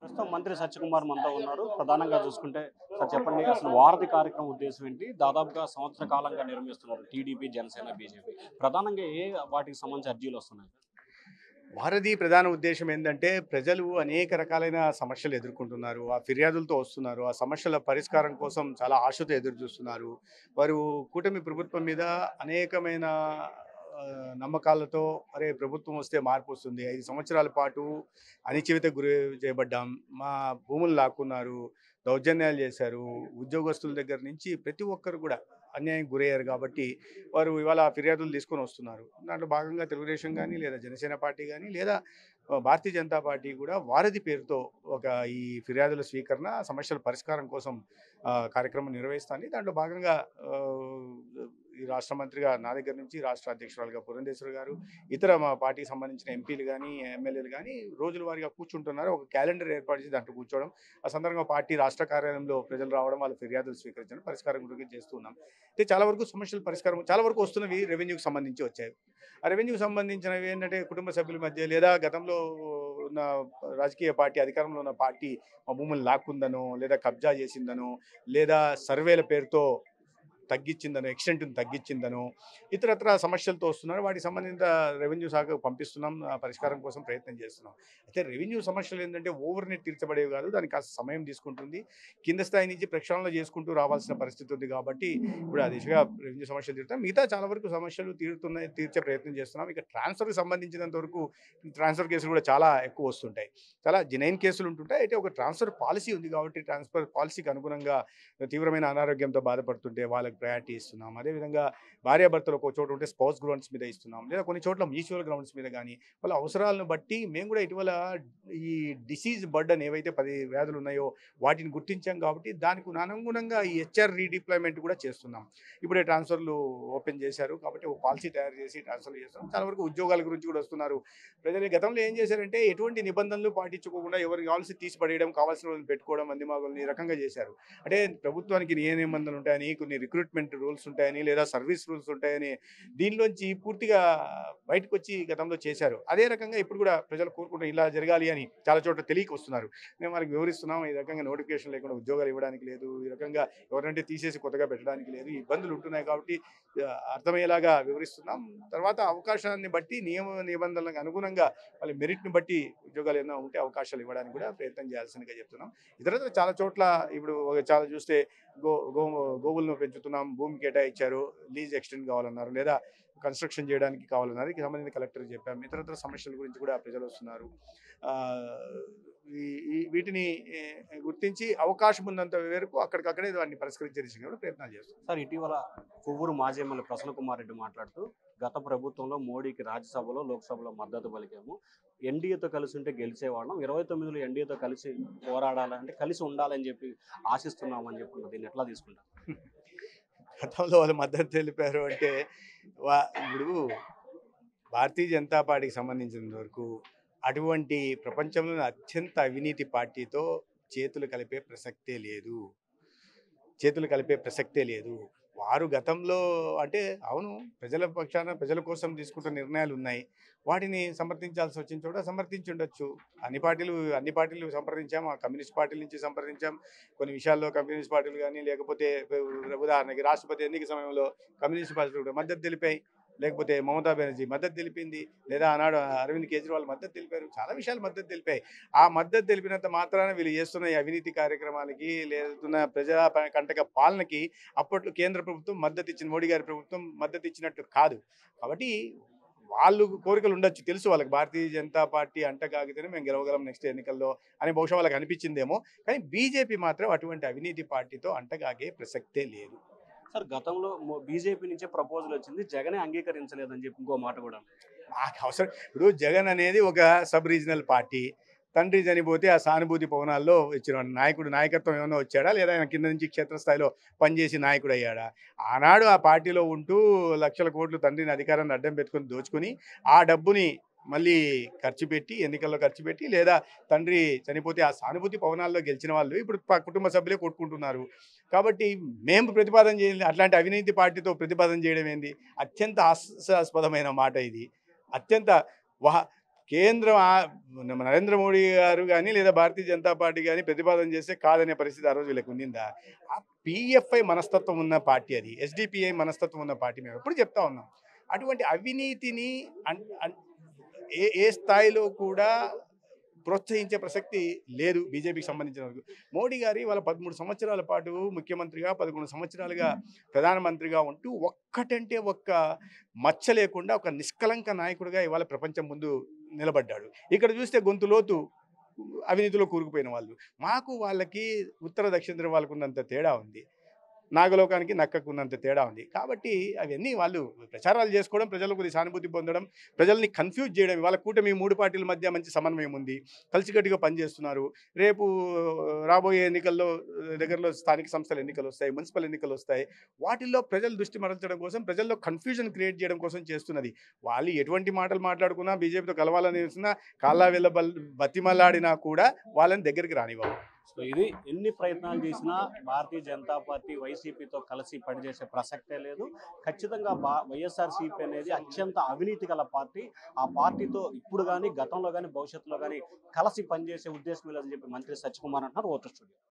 ప్రస్తుతం మంత్రి సత్యకుమార్ మనతో ఉన్నారు. ప్రధానంగా చూసుకుంటే సార్ చెప్పండి, అసలు వారధి కార్యక్రమం ఉద్దేశం ఏంటి? దాదాపుగా సంవత్సర కాలంగా నిర్వహిస్తున్నారు టీడీపీ, జనసేన, బీజేపీ. ప్రధానంగా వాటికి సంబంధించి అర్జీలు వస్తున్నాయి? భారతీయ ప్రధాన ఉద్దేశం ఏంటంటే ప్రజలు అనేక రకాలైన సమస్యలు ఎదుర్కొంటున్నారు. ఆ ఫిర్యాదులతో వస్తున్నారు. ఆ సమస్యల పరిష్కారం కోసం చాలా ఆశతో ఎదురు చూస్తున్నారు. వారు కూటమి ప్రభుత్వం మీద అనేకమైన నమ్మకాలతో అరే ప్రభుత్వం వస్తే మార్పు వస్తుంది. 5 సంవత్సరాల పాటు అణచివేతకు గురి చేయబడ్డాం. మా భూములు లాక్కున్నారు. దౌర్జన్యాలు చేశారు. ఉద్యోగస్తుల దగ్గర నుంచి ప్రతి ఒక్కరు కూడా అన్యాయం గురయ్యారు కాబట్టి వారు ఇవాళ ఫిర్యాదులు తీసుకొని వస్తున్నారు. దాంట్లో భాగంగా తెలుగుదేశం కానీ లేదా జనసేన పార్టీ కానీ లేదా భారతీయ జనతా పార్టీ కూడా వారధి పేరుతో ఒక ఈ ఫిర్యాదుల స్వీకరణ సమస్యల పరిష్కారం కోసం కార్యక్రమం నిర్వహిస్తాను. దాంట్లో భాగంగా ఈ రాష్ట్ర మంత్రిగా నా దగ్గర నుంచి రాష్ట్ర అధ్యక్షురాలుగా పురంధేశ్వరి గారు, ఇతర మా పార్టీకి సంబంధించిన ఎంపీలు కానీ ఎమ్మెల్యేలు కానీ రోజుల వారీగా కూర్చుంటున్నారు. ఒక క్యాలెండర్ ఏర్పాటు చేసి దాంట్లో కూర్చోవడం, ఆ సందర్భంగా పార్టీ రాష్ట్ర కార్యాలయంలో ప్రజలు రావడం, వాళ్ళ ఫిర్యాదులు స్వీకరించడం, పరిష్కారం గురించి చేస్తూ ఉన్నాం. అయితే చాలా వరకు సమస్యల పరిష్కారం చాలా వరకు వస్తున్నవి రెవెన్యూకి సంబంధించి వచ్చాయి. ఆ రెవెన్యూకి సంబంధించినవి ఏంటంటే కుటుంబ సభ్యుల మధ్య లేదా గతంలో ఉన్న రాజకీయ పార్టీ అధికారంలో ఉన్న పార్టీ మా భూములు లాక్కుందనో లేదా కబ్జా చేసిందనో లేదా సర్వేల పేరుతో తగ్గించిందనో, ఎక్స్టెంట్ని తగ్గించిందనో, ఇతరత్ర సమస్యలతో వస్తున్నారు. వాటికి సంబంధిత రెవెన్యూ శాఖకు పంపిస్తున్నాం. పరిష్కారం కోసం ప్రయత్నం చేస్తున్నాం. అయితే రెవెన్యూ సమస్యలు ఏంటంటే ఓవర్ నెట్ తీర్చబడేవి కాదు. దానికి కాస్త సమయం తీసుకుంటుంది. కింద స్థాయి నుంచి ప్రక్షాళన చేసుకుంటూ రావాల్సిన పరిస్థితి ఉంది కాబట్టి ఇప్పుడు ఆ దిశగా రెవెన్యూ సమస్యలు తీరుతాం. మిగతా చాలా వరకు సమస్యలు తీర్చే ప్రయత్నం చేస్తున్నాం. ఇక ట్రాన్స్ఫర్కి సంబంధించినంత వరకు ట్రాన్స్ఫర్ కేసులు కూడా చాలా ఎక్కువ వస్తుంటాయి. చాలా జెన్యూన్ కేసులు ఉంటుంటాయి. అయితే ఒక ట్రాన్స్ఫర్ పాలసీ ఉంది కాబట్టి ట్రాన్స్ఫర్ పాలసీకి అనుగుణంగా తీవ్రమైన అనారోగ్యంతో బాధపడుతుంటే వాళ్ళకి ప్రయారిటీ ఇస్తున్నాం. అదేవిధంగా భార్యాభర్తలు ఒక చోట ఉంటే స్పౌస్ గ్రౌండ్స్ మీద ఇస్తున్నాం. లేదా కొన్ని చోట్ల మ్యూచువల్ గ్రౌండ్స్ మీద కానీ వాళ్ళ అవసరాలను బట్టి మేము కూడా ఇటీవల ఈ డిసీజ్ బర్డన్ ఏవైతే 10 వ్యాధులు ఉన్నాయో వాటిని గుర్తించాం కాబట్టి దానికి అనుగుణంగా ఈ హెచ్ఆర్ రీడిప్లాయ్మెంట్ కూడా చేస్తున్నాం. ఇప్పుడే ట్రాన్స్ఫర్లు ఓపెన్ చేశారు కాబట్టి ఒక పాలసీ తయారు చేసి ట్రాన్స్ఫర్ చేస్తున్నాం. చాలా వరకు ఉద్యోగాల గురించి కూడా వస్తున్నారు. ప్రజలు గతంలో ఏం చేశారంటే ఎటువంటి నిబంధనలు పాటించుకోకుండా ఎవరికి కావాల్సి తీసి పడేయడం, కావాల్సిన వాళ్ళని పెట్టుకోవడం, మందిమాగుల్ని ఈ రకంగా చేశారు. అంటే ప్రభుత్వానికి ఏ నిబంధనలు ఉంటాయని, కొన్ని రిక్రూట్మెంట్ రూల్స్ ఉంటాయని లేదా సర్వీస్ రూల్స్ ఉంటాయని దీనిలోంచి పూర్తిగా బయటకు వచ్చి గతంలో చేశారు. అదే రకంగా ఇప్పుడు కూడా ప్రజలు కోరుకుంటారు ఇలా జరగాలి అని చాలా చోట్ల తెలియక వస్తున్నారు. మేము వారికి వివరిస్తున్నాం. ఈ రకంగా నోటిఫికేషన్ లేకుండా ఉద్యోగాలు ఇవ్వడానికి లేదు. ఈ రకంగా ఎవరంటే తీసేసి కొత్తగా పెట్టడానికి లేదు. ఈ ఇబ్బందులు ఉంటున్నాయి కాబట్టి అర్థమయ్యేలాగా వివరిస్తున్నాం. తర్వాత అవకాశాన్ని బట్టి నిబంధనలకు అనుగుణంగా వాళ్ళ మెరిట్ని బట్టి ఉద్యోగాలు ఏమైనా ఉంటే అవకాశాలు ఇవ్వడానికి కూడా ప్రయత్నం చేయాల్సిందిగా చెప్తున్నాం. ఇతర చాలా చోట్ల ఇప్పుడు చాలా చూస్తే గోవులను పెంచుతున్నాం, భూమి కేటాయించారు, లీజ్ ఎక్స్టెండ్ కావాలన్నారు, లేదా కన్స్ట్రక్షన్ చేయడానికి కావాలన్నారు. ఇది సంబంధించిన కలెక్టర్కి చెప్పాము. ఇతర సమస్యల గురించి కూడా ప్రజలు వస్తున్నారు. వీటిని గుర్తించి అవకాశం ఉన్నంత వరకు అక్కడికక్కడే వాటిని పరిష్కరించే దిశగా కూడా ప్రయత్నాలు చేస్తున్నాం. సార్ ఇటీవల కొవ్వూరు మాజీ ఎమ్మెల్యే ప్రసన్న కుమార్ రెడ్డి మాట్లాడుతూ గత ప్రభుత్వంలో మోడీకి రాజ్యసభలో, లోక్సభలో మద్దతు పలికాము. ఎన్డీఏతో కలిసి ఉంటే గెలిచేవాళ్ళం. 29లో ఎన్డీఏతో కలిసి పోరాడాలంటే కలిసి ఉండాలని చెప్పి ఆశిస్తున్నామని చెప్పుకున్నారు. దీన్ని ఎట్లా తీసుకుంటారు? గతంలో వాళ్ళు మద్దతు తెలిపారు అంటే ఇప్పుడు భారతీయ జనతా పార్టీకి సంబంధించినంత వరకు అటువంటి ప్రపంచంలోని అత్యంత అవినీతి పార్టీతో చేతులు కలిపే ప్రసక్తే లేదు. వారు గతంలో అంటే అవును ప్రజల పక్షాన ప్రజల కోసం తీసుకుంటున్న నిర్ణయాలు ఉన్నాయి. వాటిని సమర్థించాల్సి వచ్చిన చోట సమర్థించుండొచ్చు. అన్ని పార్టీలు సంప్రదించాం. ఆ కమ్యూనిస్ట్ పార్టీల నుంచి సంప్రదించాం. కొన్ని విషయాల్లో కమ్యూనిస్ట్ పార్టీలు కానీ లేకపోతే ఉదాహరణకి రాష్ట్రపతి ఎన్నిక సమయంలో కమ్యూనిస్ట్ పార్టీలు కూడా మద్దతు తెలిపాయి. లేకపోతే మమతా బెనర్జీ మద్దతు తెలిపింది, లేదా ఆనాడు అరవింద్ కేజ్రీవాల్ మద్దతు తెలిపారు. చాలా విషయాలు మద్దతు తెలిపాయి. ఆ మద్దతు తెలిపినంత మాత్రాన వీళ్ళు చేస్తున్న ఈ అవినీతి కార్యక్రమాలకి లేదున్న ప్రజా కంటక పాలనకి అప్పట్లో కేంద్ర ప్రభుత్వం మద్దతు ఇచ్చింది, మోడీ గారి ప్రభుత్వం మద్దతు ఇచ్చినట్టు కాదు. కాబట్టి వాళ్ళు కోరికలు ఉండొచ్చు, తెలుసు వాళ్ళకి భారతీయ జనతా పార్టీ అంటగాగితేనే మేము గెలవగలం నెక్స్ట్ ఎన్నికల్లో అని బహుశా వాళ్ళకి అనిపించిందేమో. కానీ బీజేపీ మాత్రం అటువంటి అవినీతి పార్టీతో అంటగాగే ప్రసక్తే లేదు. సార్ గతంలో బీజేపీ నుంచే ప్రపోజల్ వచ్చింది, జగనే అంగీకరించలేదని చెప్పి ఇంకో మాట కూడా. మాకు అవసరం ఇప్పుడు జగన్ అనేది ఒక సబ్ రీజనల్ పార్టీ. తండ్రి చనిపోతే ఆ సానుభూతి పవనాల్లో ఇచ్చిన నాయకత్వం ఏమైనా వచ్చాడా, లేదా ఆయన కింద నుంచి క్షేత్రస్థాయిలో పనిచేసి నాయకుడు అయ్యాడా? ఆనాడు ఆ పార్టీలో ఉంటూ లక్షల కోట్లు తండ్రిని అధికారాన్ని అడ్డం పెట్టుకుని దోచుకొని ఆ డబ్బుని మళ్ళీ ఎన్నికల్లో ఖర్చు పెట్టి లేదా తండ్రి చనిపోతే ఆ సానుభూతి పవనాల్లో గెలిచిన వాళ్ళు ఇప్పుడు కుటుంబ సభ్యులే కొట్టుకుంటున్నారు. కాబట్టి మేము ప్రతిపాదన చేయాలి, అట్లాంటి అవినీతి పార్టీతో ప్రతిపాదన చేయడం ఏంది? అత్యంత హాస్యాస్పదమైన మాట ఇది. అత్యంత కేంద్రం నరేంద్ర మోడీ గారు కానీ లేదా భారతీయ జనతా పార్టీ కానీ ప్రతిపాదన చేస్తే కాదనే పరిస్థితి ఆ రోజు వీళ్ళకి ఉండిందా? ఆ పిఎఫ్ఐ మనస్తత్వం ఉన్న పార్టీ అది, ఎస్డిపిఐ మనస్తత్వం ఉన్న పార్టీ. మేము ఎప్పుడు చెప్తా ఉన్నాం అటువంటి అవినీతిని ఏ ఏ స్థాయిలో కూడా ప్రోత్సహించే ప్రసక్తి లేదు బీజేపీకి సంబంధించిన వరకు. మోడీ గారి వాళ్ళ 13 సంవత్సరాల పాటు ముఖ్యమంత్రిగా, 11 సంవత్సరాలుగా ప్రధానమంత్రిగా ఉంటూ ఒక్కటంటే ఒక్క మచ్చ లేకుండా ఒక నిష్కలంక నాయకుడిగా ఇవాళ ప్రపంచం ముందు నిలబడ్డాడు. ఇక్కడ చూస్తే గొంతు లోతు అవినీతిలో కూరుకుపోయిన వాళ్ళు. మాకు వాళ్ళకి ఉత్తర దక్షిణ వాళ్ళకు ఉన్నంత తేడా ఉంది, నాగలోకానికి నక్కకు ఉన్నంత తేడా ఉంది. కాబట్టి అవన్నీ వాళ్ళు ప్రచారాలు చేసుకోవడం, ప్రజలకు కొద్ది సానుభూతి పొందడం, ప్రజల్ని కన్ఫ్యూజ్ చేయడం. ఇవాళ కూటమి 3 పార్టీల మధ్య మంచి సమన్వయం ఉంది, కలిసికట్టుగా పనిచేస్తున్నారు. రేపు రాబోయే ఎన్నికల్లో దగ్గరలో స్థానిక సంస్థల ఎన్నికలు వస్తాయి, మున్సిపల్ ఎన్నికలు వస్తాయి. వాటిల్లో ప్రజలు దృష్టి మరల్చడం కోసం, ప్రజల్లో కన్ఫ్యూజన్ క్రియేట్ చేయడం కోసం చేస్తున్నది. వాళ్ళు ఎటువంటి మాటలు మాట్లాడుకున్నా, బీజేపీతో కలవాలని వేసినా, కాళ్ళ వెళ్ళ బతిమలాడినా కూడా వాళ్ళని దగ్గరికి రానివ్వవు. సో ఇది ఎన్ని ప్రయత్నాలు చేసినా భారతీయ జనతా పార్టీ వైసీపీతో కలిసి పనిచేసే ప్రసక్తే లేదు. ఖచ్చితంగా వైఎస్ఆర్సీపీ అనేది అత్యంత అవినీతి గల పార్టీ. ఆ పార్టీతో ఇప్పుడు కానీ, గతంలో కానీ, భవిష్యత్తులో కానీ కలిసి పనిచేసే ఉద్దేశం లేదని చెప్పి మంత్రి సత్యకుమార్ అంటున్నారు. Voter studio.